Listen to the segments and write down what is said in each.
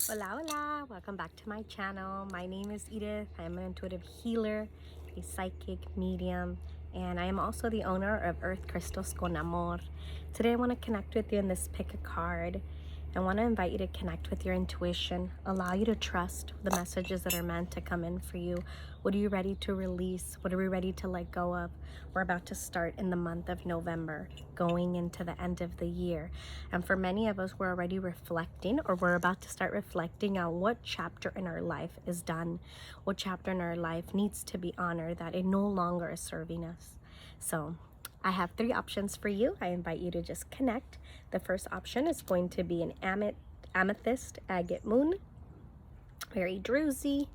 Hola, hola! Welcome back to my channel. My name is Edith. I am an intuitive healer, a psychic medium, and I am also the owner of Earth Crystals con Amor. Today I want to connect with you in this pick a card. I want to invite you to connect with your intuition, allow you to trust the messages that are meant to come in for you. What are you ready to release? What are we ready to let go of? We're about to start in the month of November, going into the end of the year. And for many of us, we're already reflecting, or we're about to start reflecting on what chapter in our life is done, what chapter in our life needs to be honored, that it no longer is serving us. So I have three options for you. I invite you to just connect. The first option is going to be an Amethyst Agate Moon, very druzy.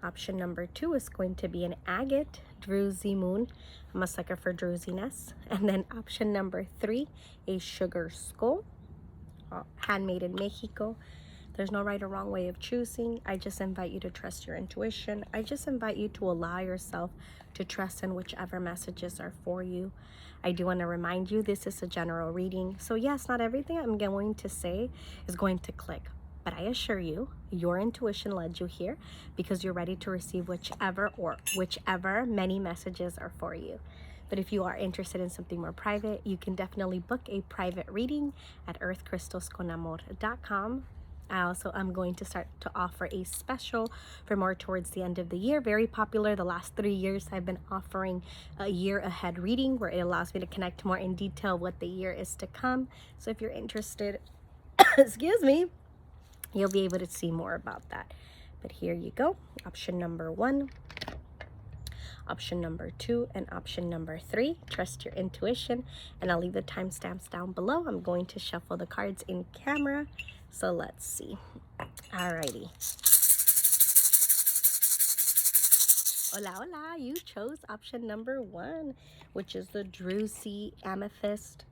Option number 2 is going to be an Agate Druzy Moon. I'm a sucker for druziness. And then option number 3, a Sugar Skull, handmade in Mexico. There's no right or wrong way of choosing. I just invite you to trust your intuition. I just invite you to allow yourself to trust in whichever messages are for you. I do want to remind you, this is a general reading. So yes, not everything I'm going to say is going to click. But I assure you, your intuition led you here because you're ready to receive whichever many messages are for you. But if you are interested in something more private, you can definitely book a private reading at earthcrystalsconamor.com. I also am going to start to offer a special for more towards the end of the year. Very popular. The last 3 years I've been offering a year ahead reading where it allows me to connect more in detail what the year is to come. So if you're interested, excuse me, you'll be able to see more about that. But here you go. Option number 1, option number 2, and option number 3. Trust your intuition, and I'll leave the timestamps down below. I'm going to shuffle the cards in camera. So let's see. Alrighty. Hola, hola. You chose option number 1, which is the druzy amethyst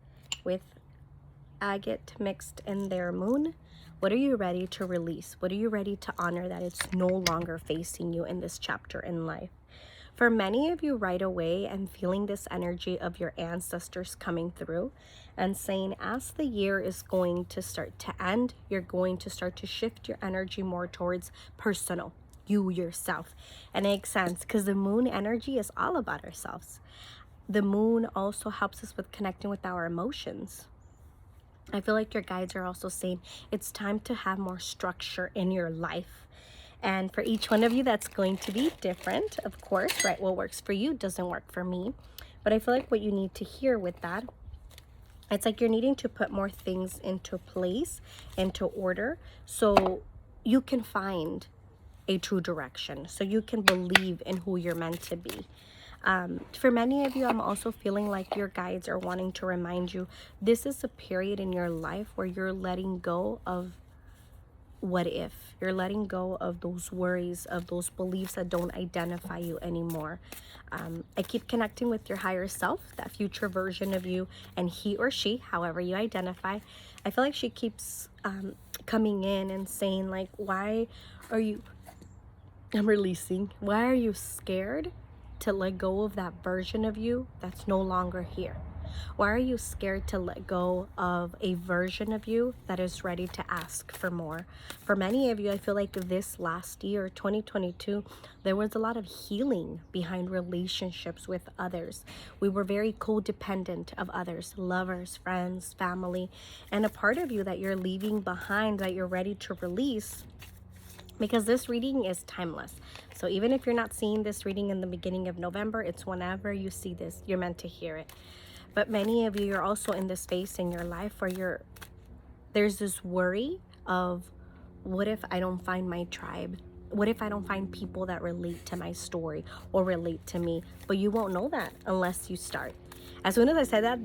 with agate mixed in their moon. What are you ready to release? What are you ready to honor that it's no longer facing you in this chapter in life? For many of you right away, I'm feeling this energy of your ancestors coming through and saying as the year is going to start to end, you're going to start to shift your energy more towards personal, you yourself. And it makes sense because the moon energy is all about ourselves. The moon also helps us with connecting with our emotions. I feel like your guides are also saying it's time to have more structure in your life. And for each one of you, that's going to be different, of course, right? What works for you doesn't work for me. But I feel like what you need to hear with that, it's like you're needing to put more things into place, into order, so you can find a true direction, so you can believe in who you're meant to be. For many of you, I'm also feeling like your guides are wanting to remind you this is a period in your life where you're letting go of what if. You're letting go of those worries, of those beliefs that don't identify you anymore. I keep connecting with your higher self, that future version of you, and he or she, however you identify. I feel like she keeps coming in and saying like, why are you, I'm releasing, why are you scared to let go of that version of you that's no longer here? Why are you scared to let go of a version of you that is ready to ask for more? For many of you, I feel like this last year, 2022, there was a lot of healing behind relationships with others. We were very codependent of others, lovers, friends, family, and a part of you that you're leaving behind, that you're ready to release, because this reading is timeless. So even if you're not seeing this reading in the beginning of November, it's whenever you see this, you're meant to hear it. But many of you are also in this space in your life where there's this worry of, what if I don't find my tribe? What if I don't find people that relate to my story or relate to me? But you won't know that unless you start. As soon as I said that,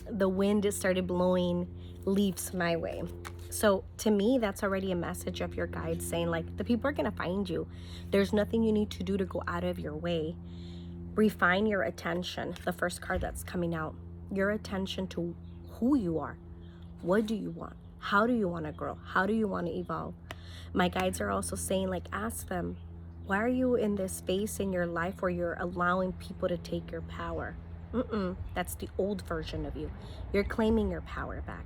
the wind started blowing leaves my way. So to me, that's already a message of your guides saying like, the people are going to find you. There's nothing you need to do to go out of your way. Refine your attention. The first card that's coming out, your attention to who you are. What do you want? How do you want to grow? How do you want to evolve? My guides are also saying like, ask them, why are you in this space in your life where you're allowing people to take your power? That's the old version of you. You're claiming your power back.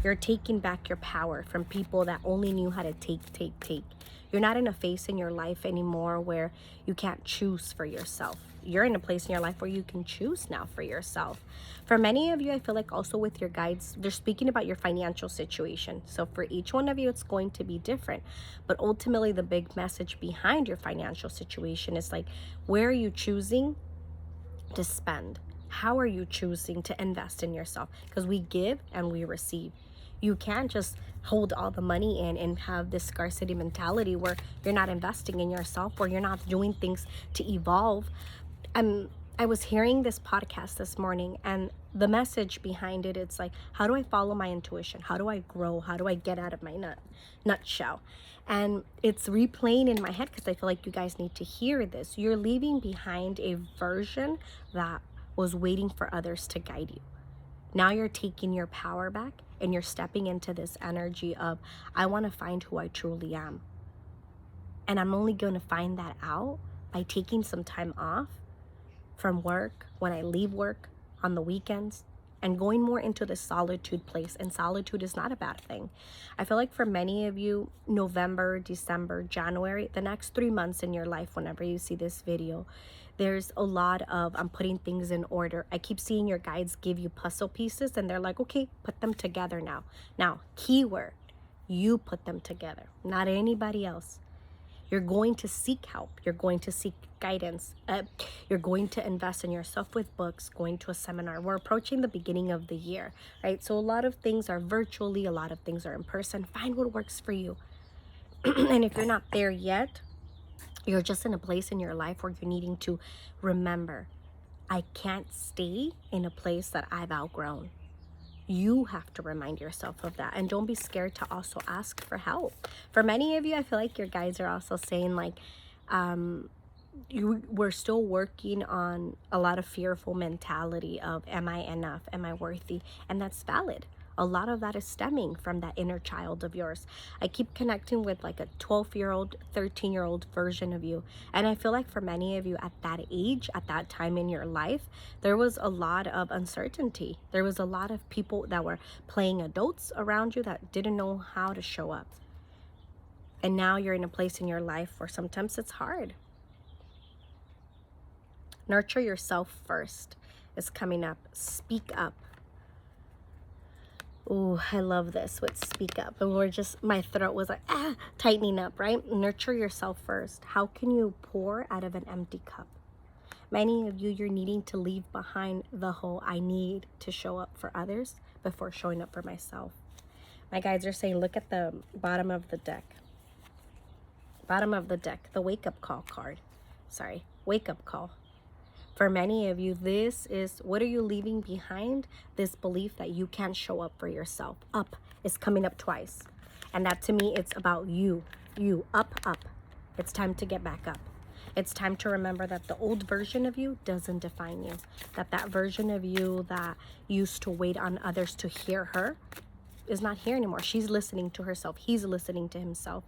You're taking back your power from people that only knew how to take. You're not in a phase in your life anymore where you can't choose for yourself. You're in a place in your life where you can choose now for yourself. For many of you, I feel like also with your guides, they're speaking about your financial situation. So for each one of you, it's going to be different. But ultimately, the big message behind your financial situation is like, where are you choosing to spend? How are you choosing to invest in yourself? Because we give and we receive. You can't just hold all the money in and have this scarcity mentality where you're not investing in yourself, or you're not doing things to evolve. I was hearing this podcast this morning, and the message behind it, it's like, how do I follow my intuition? How do I grow? How do I get out of my nutshell? And it's replaying in my head because I feel like you guys need to hear this. You're leaving behind a version that was waiting for others to guide you. Now you're taking your power back and you're stepping into this energy of, I want to find who I truly am. And I'm only going to find that out by taking some time off from work, when I leave work, on the weekends, and going more into the solitude place. And solitude is not a bad thing. I feel like for many of you, November, December, January, the next 3 months in your life, whenever you see this video, there's a lot of, I'm putting things in order. I keep seeing your guides give you puzzle pieces and they're like, okay, put them together now. Now, keyword, you put them together, not anybody else. You're going to seek help. You're going to seek guidance. You're going to invest in yourself with books, going to a seminar. We're approaching the beginning of the year, right? So a lot of things are virtually, a lot of things are in person. Find what works for you. And if you're not there yet, you're just in a place in your life where you're needing to remember, I can't stay in a place that I've outgrown. You have to remind yourself of that, and don't be scared to also ask for help. For many of you, I feel like your guides are also saying like, we're still working on a lot of fearful mentality of, am I enough? Am I worthy? And that's valid. A lot of that is stemming from that inner child of yours. I keep connecting with like a 12-year-old, 13-year-old version of you. And I feel like for many of you at that age, at that time in your life, there was a lot of uncertainty. There was a lot of people that were playing adults around you that didn't know how to show up. And now you're in a place in your life where sometimes it's hard. Nurture yourself first is coming up. Speak up. Ooh, I love this with speak up. And my throat was like, tightening up, right? Nurture yourself first. How can you pour out of an empty cup? Many of you, you're needing to leave behind the whole, I need to show up for others before showing up for myself. My guides are saying, look at the bottom of the deck. Bottom of the deck, the wake-up call card. Sorry, wake-up call. For many of you, this is, what are you leaving behind? This belief that you can't show up for yourself. Up is coming up twice. And that to me, it's about you. You, up. It's time to get back up. It's time to remember that the old version of you doesn't define you. That version of you that used to wait on others to hear her is not here anymore. She's listening to herself. He's listening to himself.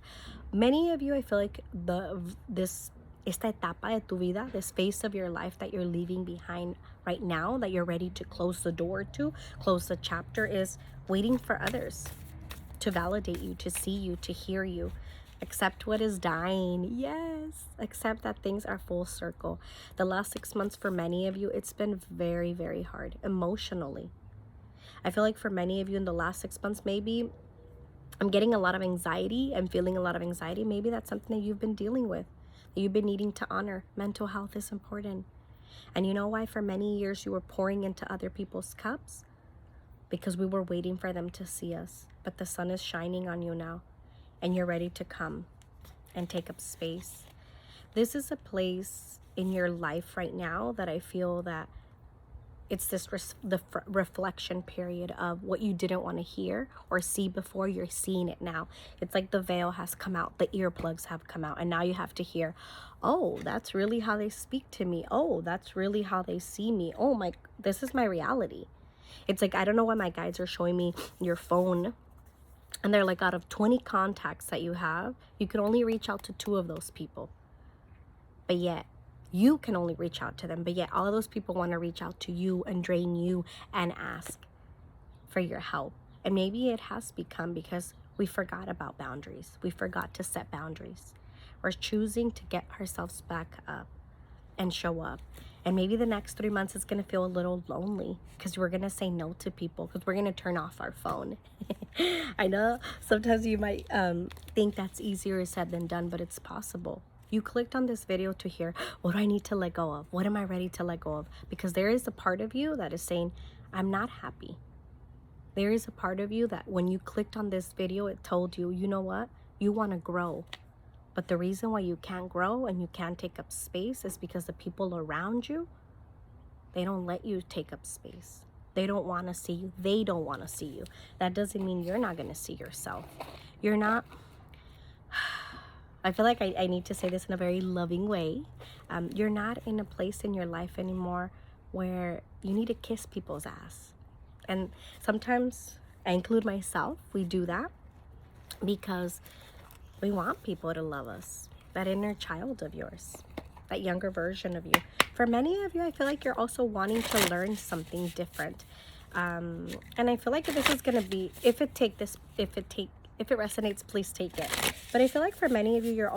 Many of you, I feel like esta etapa de tu vida, this phase of your life that you're leaving behind right now, that you're ready to close the door to, close the chapter, is waiting for others to validate you, to see you, to hear you. Accept what is dying. Yes. Accept that things are full circle. The last 6 months for many of you, it's been very, very hard emotionally. I feel like for many of you in the last 6 months, maybe I'm getting a lot of anxiety. I'm feeling a lot of anxiety. Maybe that's something that you've been dealing with. You've been needing to honor. Mental health is important. And you know why for many years you were pouring into other people's cups? Because we were waiting for them to see us. But the sun is shining on you now, and you're ready to come and take up space. This is a place in your life right now that I feel that it's this reflection period of what you didn't want to hear or see before. You're seeing it now. It's like the veil has come out, the earplugs have come out, and now you have to hear, oh, that's really how they speak to me. Oh, that's really how they see me. Oh this is my reality. It's like, I don't know why my guides are showing me your phone, and they're like, out of 20 contacts that you have, you can only reach out to 2 of those people. But yet, you can only reach out to them, but yet all of those people want to reach out to you and drain you and ask for your help. And maybe it has become because we forgot about boundaries. We forgot to set boundaries. We're choosing to get ourselves back up and show up. And maybe the next 3 months is going to feel a little lonely because we're going to say no to people, because we're going to turn off our phone. I know sometimes you might think that's easier said than done, but it's possible. You clicked on this video to hear, what do I need to let go of? What am I ready to let go of? Because there is a part of you that is saying, I'm not happy. There is a part of you that when you clicked on this video, it told you, you know what? You want to grow. But the reason why you can't grow and you can't take up space is because the people around you, they don't let you take up space. They don't want to see you. They don't want to see you. That doesn't mean you're not going to see yourself. You're not... I feel like I need to say this in a very loving way. You're not in a place in your life anymore where you need to kiss people's ass. And sometimes, I include myself, we do that because we want people to love us. That inner child of yours, that younger version of you. For many of you, I feel like you're also wanting to learn something different. And I feel like this is going to be, if it resonates, please take it. But I feel like for many of you,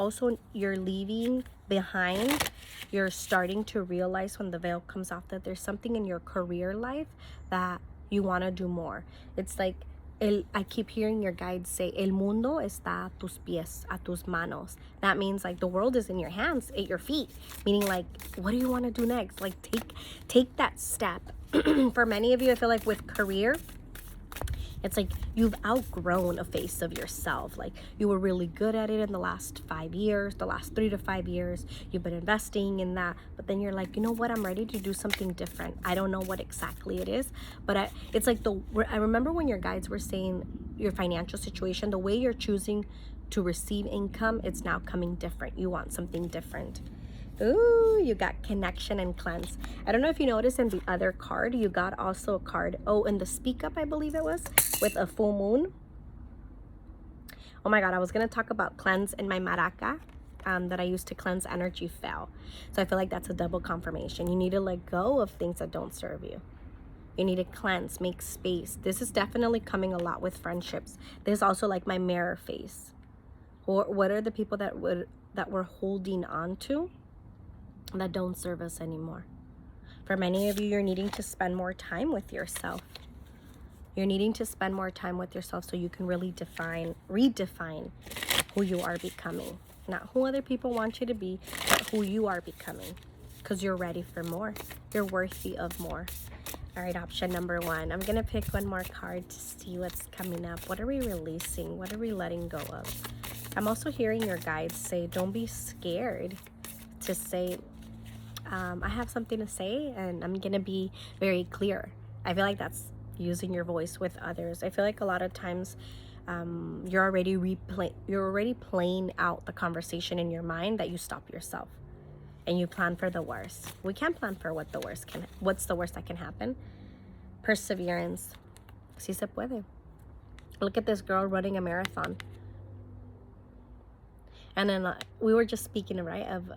you're leaving behind. You're starting to realize when the veil comes off that there's something in your career life that you want to do more. It's like, I keep hearing your guides say, el mundo está a tus pies, a tus manos. That means like the world is in your hands, at your feet. Meaning like, what do you want to do next? Like take that step. For many of you, I feel like with career, it's like you've outgrown a face of yourself. Like you were really good at it in the last 5 years, the last 3 to 5 years. You've been investing in that. But then you're like, you know what? I'm ready to do something different. I don't know what exactly it is. But it's like I remember when your guides were saying your financial situation, the way you're choosing to receive income, it's now coming different. You want something different. Ooh, you got connection and cleanse. I don't know if you noticed in the other card, you got also a card. Oh, in the speak up, I believe it was, with a full moon. Oh my God, I was going to talk about cleanse in my maraca that I used to cleanse energy fell. So I feel like that's a double confirmation. You need to let go of things that don't serve you. You need to cleanse, make space. This is definitely coming a lot with friendships. There's also like my mirror face. Or what are the people that we're holding on to that don't serve us anymore? For many of you, you're needing to spend more time with yourself. You're needing to spend more time with yourself so you can really redefine who you are becoming. Not who other people want you to be, but who you are becoming. Because you're ready for more. You're worthy of more. All right, option number 1. I'm going to pick one more card to see what's coming up. What are we releasing? What are we letting go of? I'm also hearing your guides say, don't be scared to say, I have something to say and I'm going to be very clear. I feel like that's using your voice with others. I feel like a lot of times you're already playing out the conversation in your mind that you stop yourself and you plan for the worst. We can't plan for what's the worst that can happen. Perseverance. Si se puede. Look at this girl running a marathon. And then we were just speaking, right, of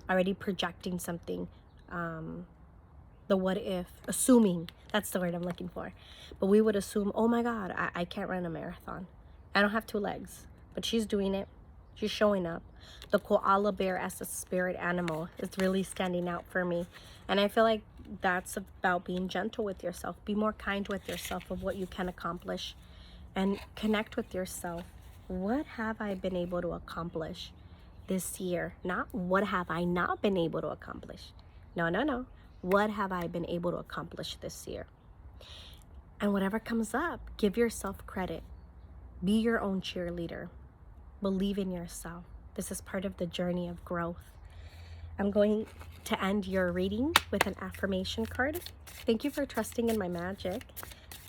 already projecting something, the what if, assuming, that's the word I'm looking for. But we would assume, oh my God, I can't run a marathon. I don't have 2 legs, but she's doing it. She's showing up. The koala bear as a spirit animal is really standing out for me. And I feel like that's about being gentle with yourself. Be more kind with yourself of what you can accomplish and connect with yourself. What have I been able to accomplish this year? Not what have I not been able to accomplish. No. What have I been able to accomplish this year? And whatever comes up, give yourself credit. Be your own cheerleader. Believe in yourself. This is part of the journey of growth. I'm going to end your reading with an affirmation card. Thank you for trusting in my magic.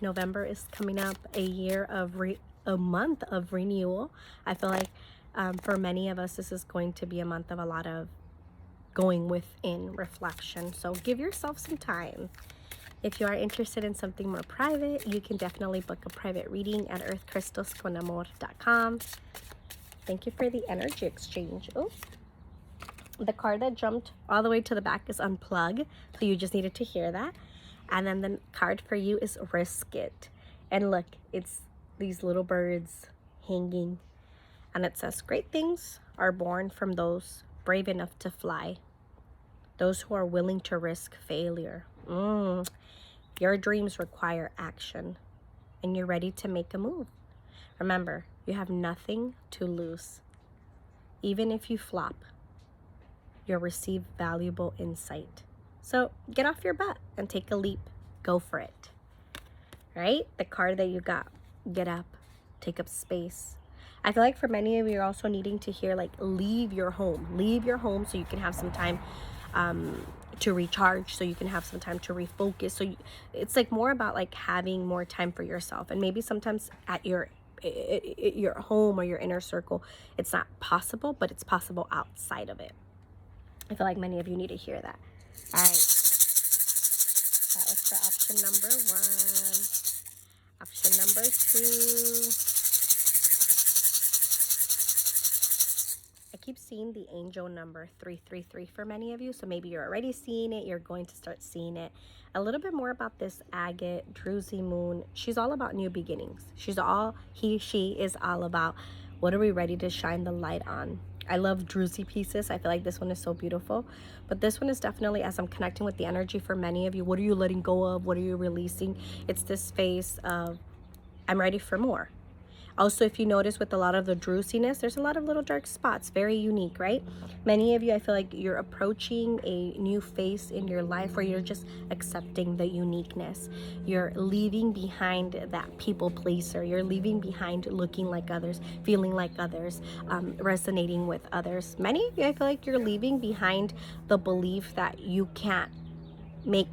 November is coming up, a month of renewal. I feel like for many of us, this is going to be a month of a lot of going within reflection. So give yourself some time. If you are interested in something more private, you can definitely book a private reading at earthcrystalsconamor.com. Thank you for the energy exchange. Oh, the card that jumped all the way to the back is unplug. So you just needed to hear that. And then the card for you is risk it. And look, it's these little birds hanging. And it says, great things are born from those brave enough to fly. Those who are willing to risk failure. Your dreams require action. And you're ready to make a move. Remember, you have nothing to lose. Even if you flop, you'll receive valuable insight. So get off your butt and take a leap. Go for it. Right? The card that you got. Get up. Take up space. I feel like for many of you, you're also needing to hear like, leave your home. Leave your home so you can have some time to recharge, so you can have some time to refocus. So it's like more about like having more time for yourself. And maybe sometimes at your home or your inner circle, it's not possible, but it's possible outside of it. I feel like many of you need to hear that. All right. That was for option number 1. Option number 2. I keep seeing the angel number 333 for many of you. So maybe you're already seeing it. You're going to start seeing it. A little bit more about this Agate Druzy Moon. She's all about new beginnings. She is all about what are we ready to shine the light on. I love Druzy pieces. I feel like this one is so beautiful. But this one is definitely, as I'm connecting with the energy for many of you, what are you letting go of? What are you releasing? It's this space of, I'm ready for more. Also, if you notice with a lot of the drusiness, there's a lot of little dark spots. Very unique, right? Many of you, I feel like you're approaching a new phase in your life where you're just accepting the uniqueness. You're leaving behind that people pleaser. You're leaving behind looking like others, feeling like others, resonating with others. Many of you, I feel like you're leaving behind the belief that you can't make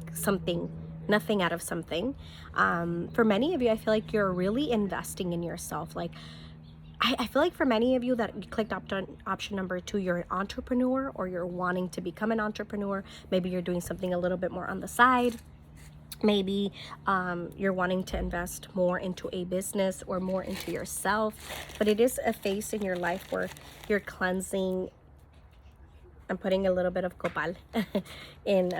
nothing out of something. For many of you, I feel like you're really investing in yourself. Like, I feel like for many of you that you clicked option number 2, you're an entrepreneur, or you're wanting to become an entrepreneur. Maybe you're doing something a little bit more on the side. Maybe you're wanting to invest more into a business or more into yourself. But it is a phase in your life where you're cleansing. I'm putting a little bit of copal in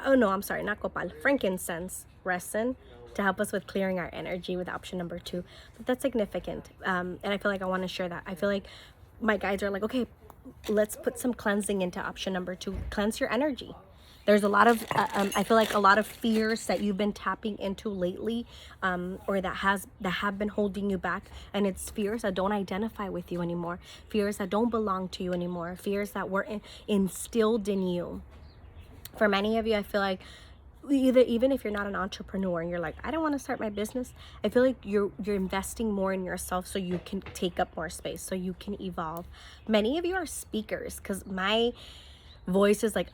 oh no, I'm sorry, not copal, frankincense resin to help us with clearing our energy with option number 2. But that's significant. And I feel like I want to share that. I feel like my guides are like, okay, let's put some cleansing into option number 2. Cleanse your energy. There's a lot of, I feel like a lot of fears that you've been tapping into lately, or that have been holding you back. And it's fears that don't identify with you anymore. Fears that don't belong to you anymore. Fears that were instilled in you. For many of you, I feel like even if you're not an entrepreneur and you're like, I don't want to start my business, I feel like you're investing more in yourself so you can take up more space, so you can evolve. Many of you are speakers, because my voice is like,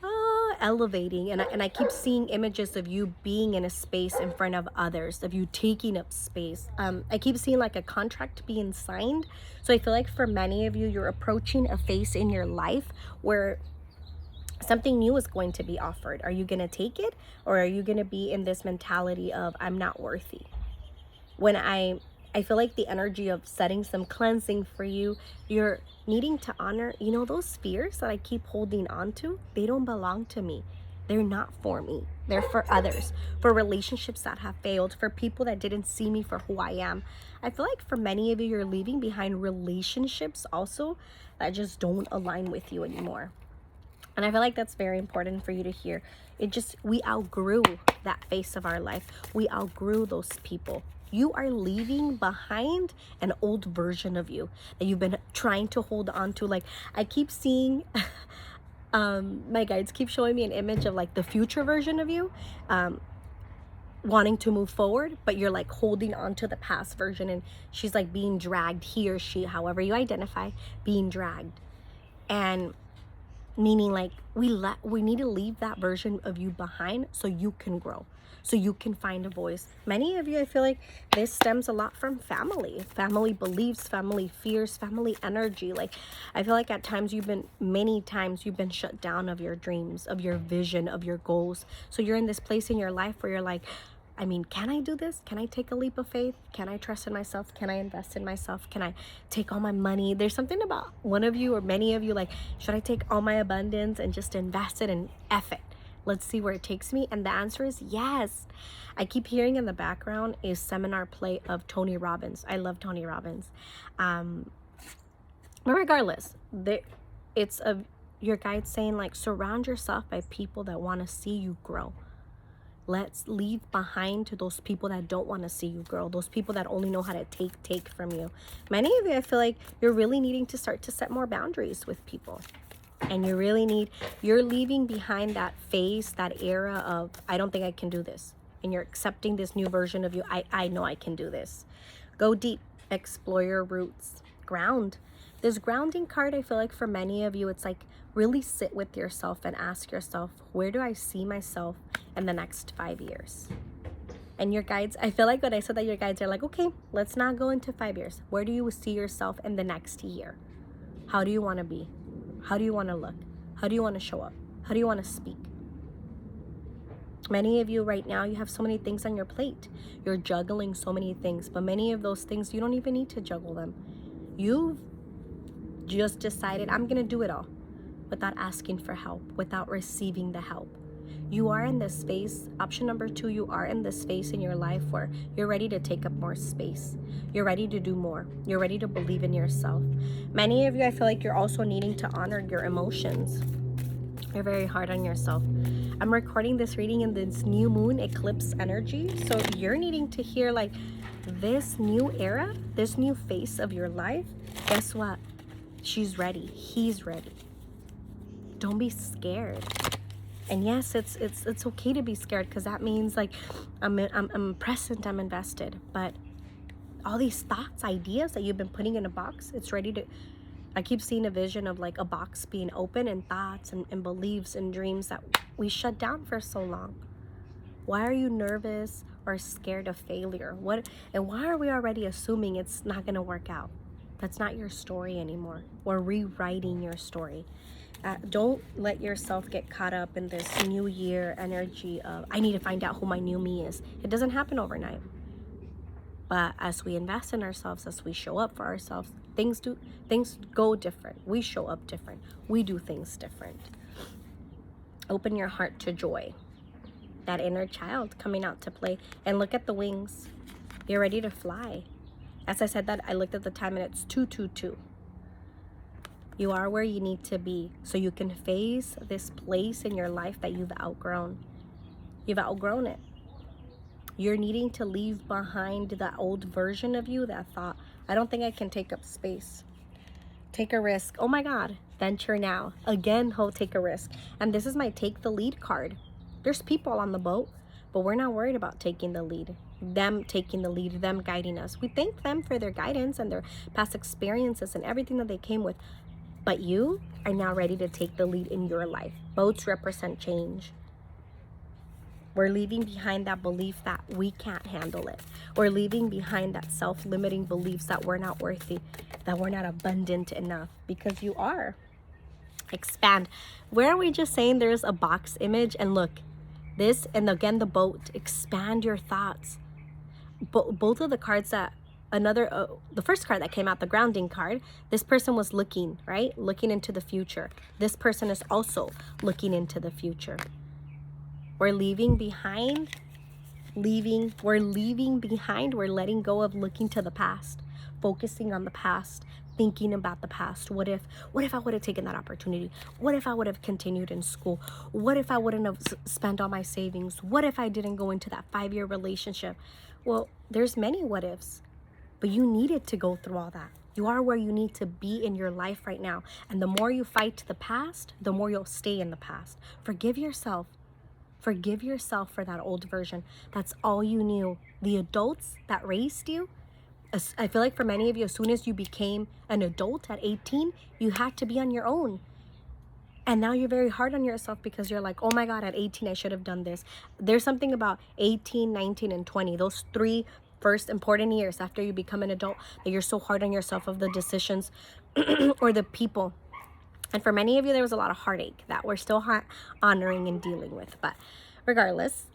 elevating, and I keep seeing images of you being in a space in front of others, of you taking up space. I keep seeing like a contract being signed. So I feel like for many of you, you're approaching a phase in your life where something new is going to be offered. Are you going to take it, or are you going to be in this mentality of, I'm not worthy? When I feel like the energy of setting some cleansing for you, you're needing to honor, those fears that I keep holding on to, they don't belong to me. They're not for me. They're for others, for relationships that have failed, for people that didn't see me for who I am. I feel like for many of you, you're leaving behind relationships also that just don't align with you anymore. And I feel like that's very important for you to hear. We outgrew that phase of our life. We outgrew those people. You are leaving behind an old version of you that you've been trying to hold on to. Like, I keep seeing, my guides keep showing me an image of like the future version of you, wanting to move forward, but you're like holding on to the past version, and she's like being dragged, he or she, however you identify, being dragged. And meaning like we need to leave that version of you behind so you can grow, so you can find a voice. Many of you, I feel like this stems a lot from family beliefs, family fears, family energy. Like, I feel like at times many times you've been shut down of your dreams, of your vision, of your goals. So you're in this place in your life where you're like, can I do this? Can I take a leap of faith? Can I trust in myself? Can I invest in myself? Can I take all my money? There's something about one of you or many of you like, should I take all my abundance and just invest it and F it? Let's see where it takes me. And the answer is yes. I keep hearing in the background a seminar play of Tony Robbins. I love Tony Robbins. But regardless, it's your guide saying, like, surround yourself by people that want to see you grow. Let's leave behind to those people that don't want to see you grow, those people that only know how to take from you. Many of you, I feel like you're really needing to start to set more boundaries with people. And you're leaving behind that phase, that era of, I don't think I can do this. And you're accepting this new version of you. I know I can do this. Go deep, explore your roots, ground. This grounding card, I feel like for many of you, it's like really sit with yourself and ask yourself, where do I see myself in the next 5 years? And your guides, I feel like when I said that, your guides are like, okay, let's not go into 5 years. Where do you see yourself in the next year? How do you want to be? How do you want to look? How do you want to show up? How do you want to speak? Many of you right now, you have so many things on your plate. You're juggling so many things, but many of those things, you don't even need to juggle them. You've just decided, I'm going to do it all without asking for help, without receiving the help. You are in this space. Option number 2, you are in this space in your life where you're ready to take up more space. You're ready to do more. You're ready to believe in yourself. Many of you, I feel like you're also needing to honor your emotions. You're very hard on yourself. I'm recording this reading in this new moon eclipse energy. So you're needing to hear, like, this new era, this new phase of your life. Guess what? She's ready. He's ready. Don't be scared. And yes, it's okay to be scared, because that means, like, I'm present, I'm invested. But all these thoughts, ideas that you've been putting in a box, it's ready to, I keep seeing a vision of like a box being open, and thoughts and beliefs and dreams that we shut down for so long. Why are you nervous or scared of failure? And why are we already assuming it's not going to work out? That's not your story anymore. We're rewriting your story. Don't let yourself get caught up in this new year energy of, I need to find out who my new me is. It doesn't happen overnight. But as we invest in ourselves, as we show up for ourselves, things go different. We show up different. We do things different. Open your heart to joy. That inner child coming out to play. And look at the wings. You're ready to fly. As I said that, I looked at the time and it's 2:22. You are where you need to be so you can face this place in your life that you've outgrown. You've outgrown it. You're needing to leave behind that old version of you that thought, I don't think I can take up space. Take a risk. Oh my God. Venture now. Again, take a risk. And this is my take the lead card. There's people on the boat, but we're not worried about taking the lead. Them taking the lead, them guiding us. We thank them for their guidance and their past experiences and everything that they came with. But you are now ready to take the lead in your life. Boats represent change. We're leaving behind that belief that we can't handle it. We're leaving behind that self-limiting beliefs that we're not worthy, that we're not abundant enough, because you are. Expand. Where are we just saying there's a box image? And look, this, and again, the boat. Expand your thoughts. Both of the cards that, the first card that came out, the grounding card, this person was looking, right? Looking into the future. This person is also looking into the future. We're leaving behind, we're letting go of looking to the past, focusing on the past, thinking about the past. What if I would have taken that opportunity? What if I would have continued in school? What if I wouldn't have spent all my savings? What if I didn't go into that 5-year relationship? Well, there's many what ifs, but you needed to go through all that. You are where you need to be in your life right now. And the more you fight the past, the more you'll stay in the past. Forgive yourself. Forgive yourself for that old version. That's all you knew. The adults that raised you, I feel like for many of you, as soon as you became an adult at 18, you had to be on your own. And now you're very hard on yourself because you're like, oh my God, at 18, I should have done this. There's something about 18, 19, and 20, those 3 first important years after you become an adult, that you're so hard on yourself of the decisions or the people. And for many of you, there was a lot of heartache that we're still honoring and dealing with. But regardless,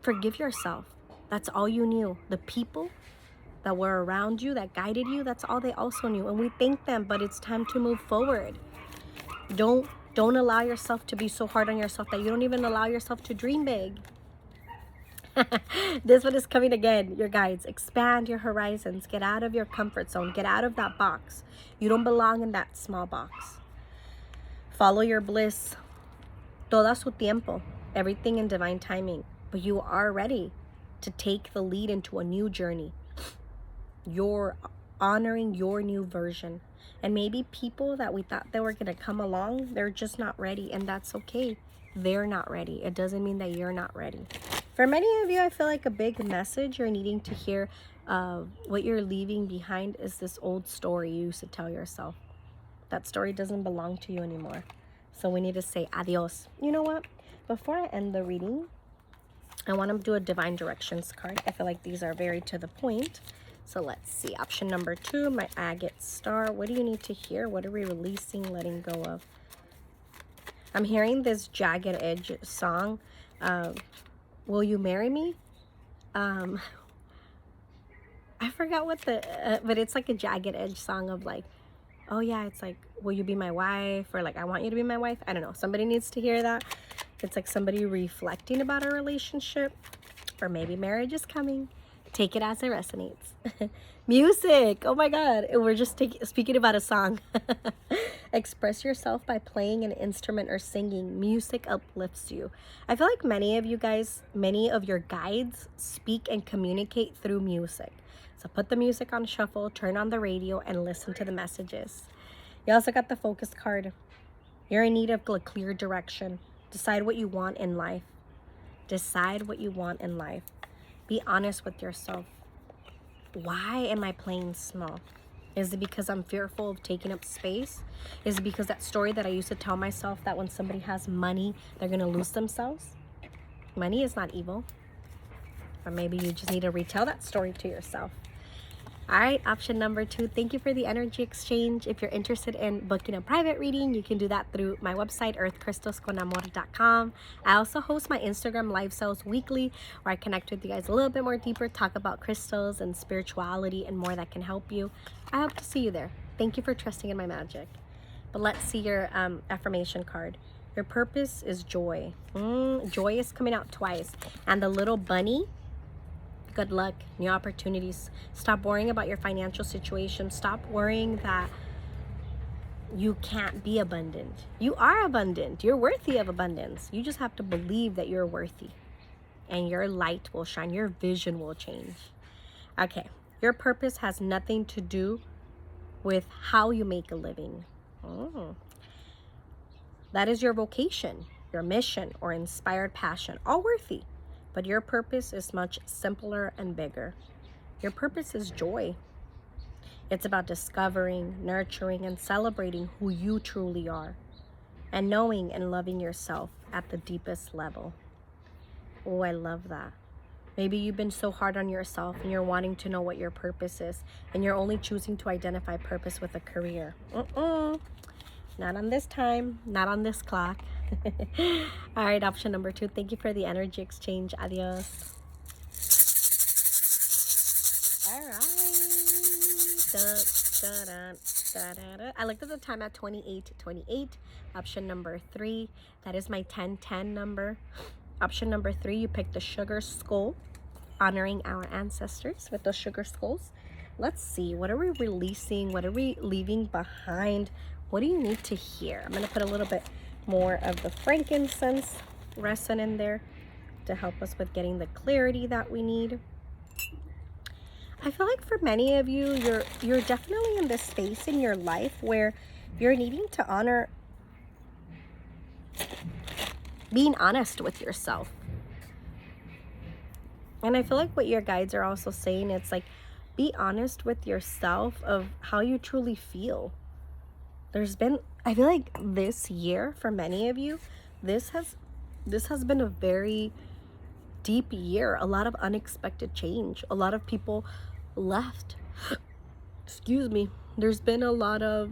forgive yourself. That's all you knew. The people that were around you, that guided you, that's all they also knew. And we thank them, but it's time to move forward. Don't Don't allow yourself to be so hard on yourself that you don't even allow yourself to dream big. This one is coming again, your guides. Expand your horizons. Get out of your comfort zone. Get out of that box. You don't belong in that small box. Follow your bliss. Todo su tiempo. Everything in divine timing. But you are ready to take the lead into a new journey. You're honoring your new version. And maybe people that we thought they were going to come along, they're just not ready. And that's okay. They're not ready. It doesn't mean that you're not ready. For many of you, I feel like a big message you're needing to hear, what you're leaving behind is this old story you used to tell yourself. That story doesn't belong to you anymore. So we need to say adios. You know what? Before I end the reading, I want to do a divine directions card. I feel like these are very to the point. So let's see. Option number 2, my Agate Star. What do you need to hear? What are we releasing, letting go of? I'm hearing this Jagged Edge song. Will you marry me? I forgot what the, but it's like a Jagged Edge song of like, oh yeah, it's like, will you be my wife? Or like, I want you to be my wife. I don't know. Somebody needs to hear that. It's like somebody reflecting about a relationship, or maybe marriage is coming. Take it as it resonates. Music. Oh my God. We're just speaking about a song. Express yourself by playing an instrument or singing. Music uplifts you. I feel like many of you guys, many of your guides speak and communicate through music. So put the music on shuffle, turn on the radio, and listen to the messages. You also got the focus card. You're in need of a clear direction. Decide what you want in life. Decide what you want in life. Be honest with yourself. Why am I playing small? Is it because I'm fearful of taking up space? Is it because that story that I used to tell myself that when somebody has money, they're going to lose themselves? Money is not evil. Or maybe you just need to retell that story to yourself. All right, option number 2. Thank you for the energy exchange. If you're interested in booking a private reading, you can do that through my website, earthcrystalsconamor.com. I also host my Instagram live sales weekly, where I connect with you guys a little bit more deeper, talk about crystals and spirituality and more that can help you. I hope to see you there. Thank you for trusting in my magic. But let's see your affirmation card. Your purpose is joy. Joy is coming out twice. And the little bunny, good luck, new opportunities. Stop worrying about your financial situation. Stop worrying that you can't be abundant. You are abundant. You're worthy of abundance. You just have to believe that you're worthy. And your light will shine. Your vision will change. Okay. Your purpose has nothing to do with how you make a living. That is your vocation, your mission, or inspired passion. All worthy. But your purpose is much simpler and bigger. Your purpose is joy. It's about discovering, nurturing, and celebrating who you truly are, and knowing and loving yourself at the deepest level. Oh, I love that. Maybe you've been so hard on yourself and you're wanting to know what your purpose is, and you're only choosing to identify purpose with a career. Not on this time, not on this clock. All right, option number 2. Thank you for the energy exchange. Adios. All right. I looked at the time at 28:28. Option number 3. That is my 1010 number. Option number 3, you picked the sugar skull, honoring our ancestors with those sugar skulls. Let's see. What are we releasing? What are we leaving behind? What do you need to hear? I'm going to put a little bit more of the frankincense resin in there to help us with getting the clarity that we need. I feel like for many of you, you're definitely in this space in your life where you're needing to honor being honest with yourself. And I feel like what your guides are also saying, it's like, be honest with yourself of how you truly feel. I feel like this year for many of you, this has been a very deep year. A lot of unexpected change. A lot of people left. Excuse me. There's been a lot of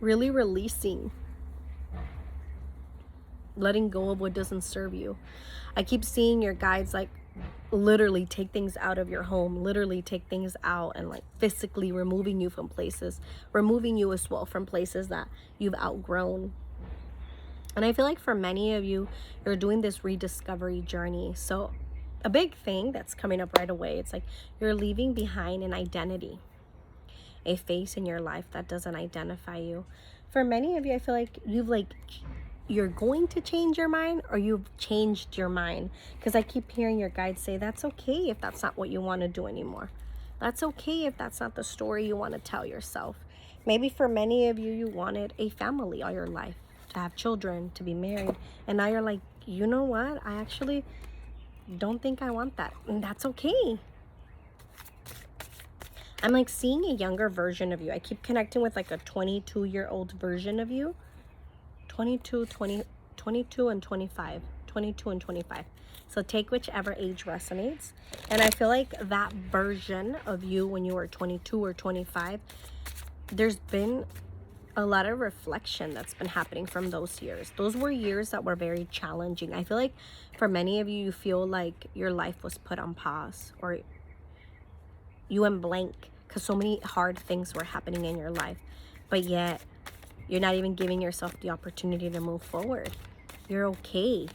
really releasing, letting go of what doesn't serve you. I keep seeing your guides like literally take things out of your home, literally take things out and like physically removing you from places, removing you as well from places that you've outgrown. And I feel like for many of you, you're doing this rediscovery journey. So a big thing that's coming up right away, it's like you're leaving behind an identity, a face in your life that doesn't identify you. For many of you, I feel like you're going to change your mind, or you've changed your mind, because I keep hearing your guides say that's okay if that's not what you want to do anymore. That's okay if that's not the story you want to tell yourself. Maybe for many of you, you wanted a family all your life, to have children, to be married, and now you're like, you know what, I actually don't think I want that, and that's okay. I'm like seeing a younger version of you. I keep connecting with like a 22-year-old version of you. 22 and 25. 22 and 25. So take whichever age resonates. And I feel like that version of you when you were 22 or 25, there's been a lot of reflection that's been happening from those years. Those were years that were very challenging. I feel like for many of you, you feel like your life was put on pause, or you went blank because so many hard things were happening in your life, but yet you're not even giving yourself the opportunity to move forward. You're okay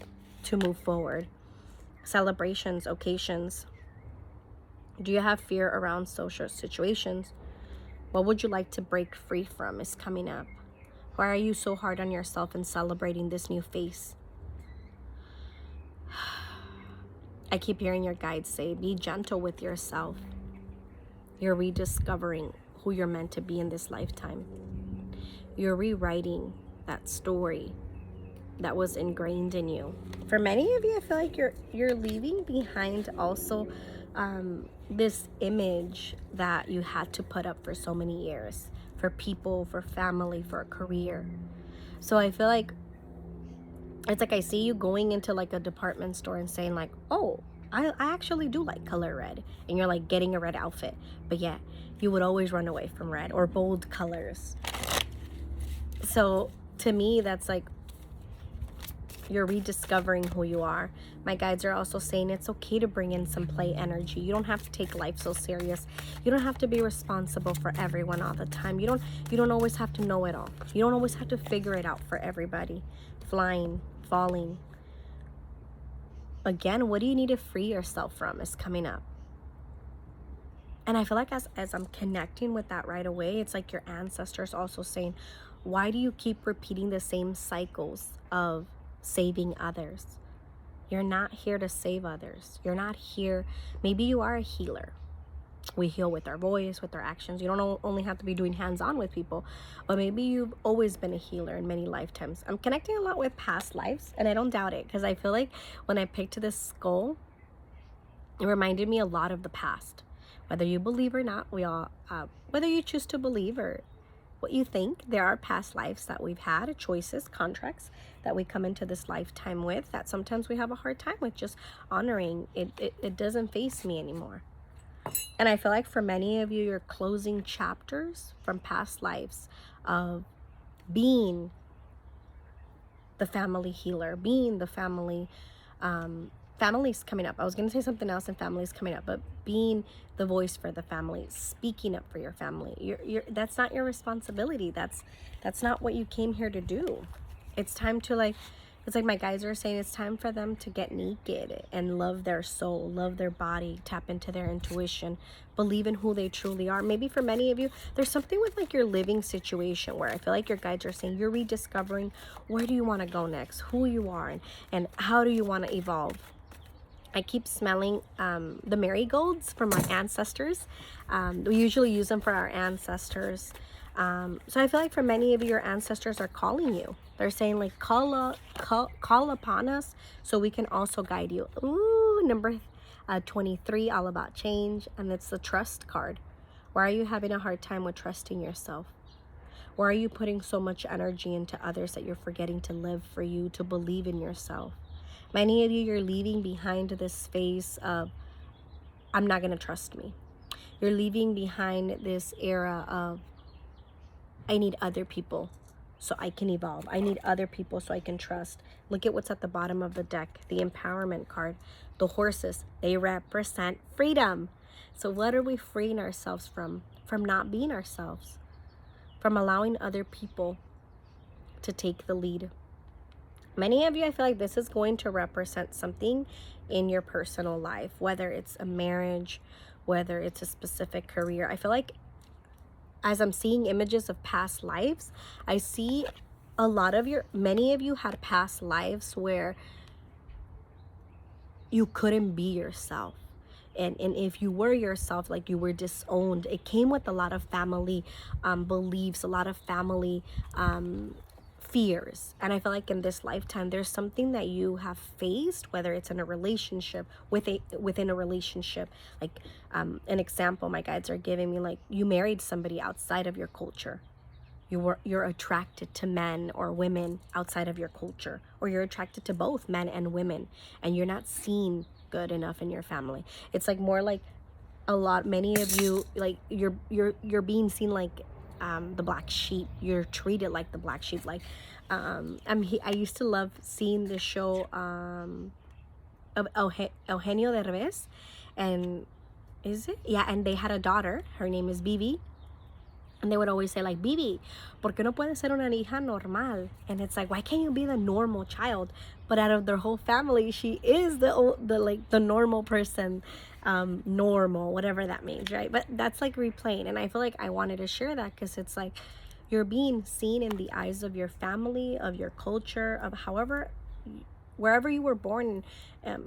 to move forward. Celebrations, occasions. Do you have fear around social situations? What would you like to break free from is coming up. Why are you so hard on yourself in celebrating this new face? I keep hearing your guides say, be gentle with yourself. You're rediscovering who you're meant to be in this lifetime. You're rewriting that story that was ingrained in you. For many of you, I feel like you're leaving behind also this image that you had to put up for so many years, for people, for family, for a career. So I feel like it's like I see you going into like a department store and saying like, oh, I actually do like color red, and you're like getting a red outfit, but yeah, you would always run away from red or bold colors. So to me, that's like you're rediscovering who you are. My guides are also saying it's okay to bring in some play energy. You don't have to take life so serious. You don't have to be responsible for everyone all the time. You don't always have to know it all. You don't always have to figure it out for everybody. Flying, falling. Again, what do you need to free yourself from is coming up. And I feel like as I'm connecting with that right away, it's like your ancestors also saying, why do you keep repeating the same cycles of saving others? You're not here to save others. You're not here. Maybe you are a healer. We heal with our voice, with our actions. You don't only have to be doing hands-on with people, but maybe you've always been a healer in many lifetimes. I'm connecting a lot with past lives, and I don't doubt it, because I feel like when I picked this skull, it reminded me a lot of the past. Whether you believe or not, whether you choose to believe or what you think, there are past lives that we've had, choices, contracts that we come into this lifetime with that sometimes we have a hard time with just honoring. It doesn't face me anymore. And I feel like for many of you, you're closing chapters from past lives of being the family healer, being the family, family's coming up. I was going to say something else, and family's coming up, but being the voice for the family, speaking up for your family. That's not your responsibility. That's not what you came here to do. It's time to it's like my guys are saying, it's time for them to get naked and love their soul, love their body, tap into their intuition, believe in who they truly are. Maybe for many of you, there's something with like your living situation where I feel like your guides are saying you're rediscovering where do you want to go next, who you are, and how do you want to evolve. I keep smelling the marigolds from our ancestors. We usually use them for our ancestors. So I feel like for many of you, your ancestors are calling you. They're saying like, call upon us so we can also guide you. Ooh, number 23, all about change. And it's the trust card. Why are you having a hard time with trusting yourself? Why are you putting so much energy into others that you're forgetting to live for you, to believe in yourself? Many of you, you're leaving behind this phase of, I'm not going to trust me. You're leaving behind this era of, I need other people so I can evolve. I need other people so I can trust. Look at what's at the bottom of the deck, the empowerment card. The horses, they represent freedom. So what are we freeing ourselves from? From not being ourselves. From allowing other people to take the lead. Many of you, I feel like this is going to represent something in your personal life, whether it's a marriage, whether it's a specific career. I feel like as I'm seeing images of past lives, I see many of you had past lives where you couldn't be yourself. And if you were yourself, like you were disowned. It came with a lot of family beliefs, a lot of family fears. And I feel like in this lifetime, there's something that you have faced, whether it's in a relationship, within a relationship. Like an example my guides are giving me, like you married somebody outside of your culture. You're attracted to men or women outside of your culture, or you're attracted to both men and women, and you're not seen good enough in your family. It's like more like many of you, like you're being seen like the black sheep. You're treated like the black sheep. Like I used to love seeing the show of Eugenio Derbez, and is it? Yeah, and they had a daughter. Her name is Bibi. And they would always say like, Bibi, ¿por qué no puedes ser una hija normal? And it's like, why can't you be the normal child? But out of their whole family, she is the normal person, normal, whatever that means, right? But that's like replaying. And I feel like I wanted to share that because it's like you're being seen in the eyes of your family, of your culture, of wherever you were born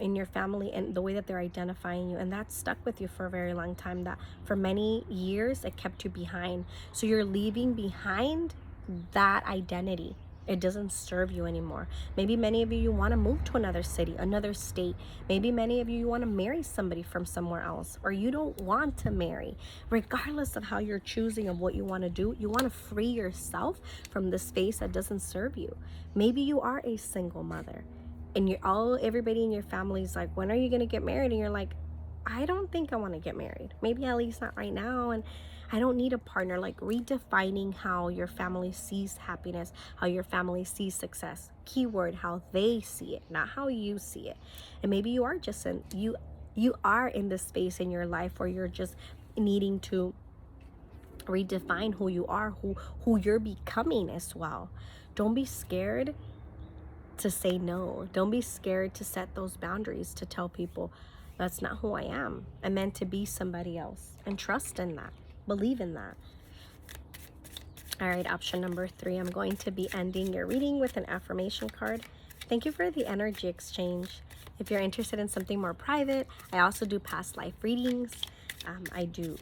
in your family, and the way that they're identifying you, and that stuck with you for a very long time. That for many years it kept you behind, so you're leaving behind that identity. It doesn't serve you anymore. Maybe many of you want to move to another city, another state. Maybe many of you want to marry somebody from somewhere else, or you don't want to marry. Regardless of how you're choosing of what you want to do, you want to free yourself from the space that doesn't serve you. Maybe you are a single mother, and everybody in your family is like, when are you going to get married? And you're like, I don't think I want to get married. Maybe at least not right now. And I don't need a partner. Like redefining how your family sees happiness, how your family sees success. Keyword, how they see it, not how you see it. And maybe you are just you are in this space in your life where you're just needing to redefine who you are, who you're becoming as well. Don't be scared to say no. Don't be scared to set those boundaries, to tell people that's not who I am. I'm meant to be somebody else, and trust in that. Believe in that. All right, option number 3. I'm going to be ending your reading with an affirmation card. Thank you for the energy exchange. If you're interested in something more private, I also do past life readings. I do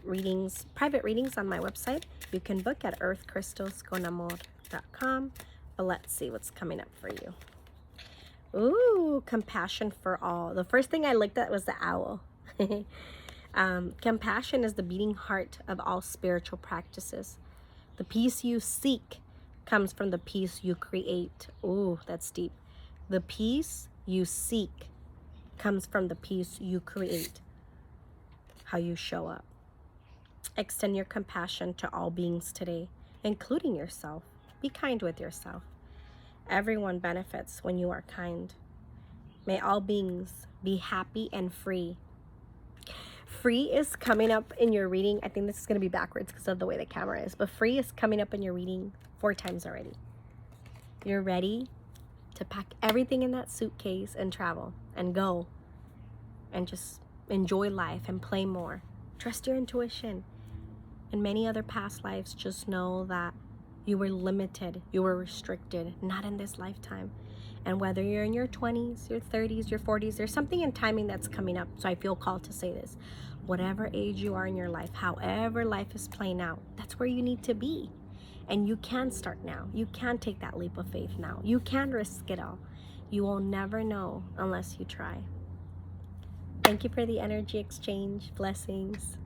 private readings on my website. You can book at earthcrystalsconamor.com. But let's see what's coming up for you. Ooh, compassion for all. The first thing I looked at was the owl. Compassion is the beating heart of all spiritual practices. The peace you seek comes from the peace you create. Ooh, that's deep. The peace you seek comes from the peace you create. How you show up. Extend your compassion to all beings today, including yourself. Be kind with yourself. Everyone benefits when you are kind. May all beings be happy and free. Free is coming up in your reading. I think this is going to be backwards because of the way the camera is. But free is coming up in your reading 4 times already. You're ready to pack everything in that suitcase and travel and go and just enjoy life and play more. Trust your intuition. In many other past lives, just know that you were limited, you were restricted, not in this lifetime. And whether you're in your 20s, your 30s, your 40s, there's something in timing that's coming up. So I feel called to say this. Whatever age you are in your life, however life is playing out, that's where you need to be. And you can start now. You can take that leap of faith now. You can risk it all. You will never know unless you try. Thank you for the energy exchange. Blessings.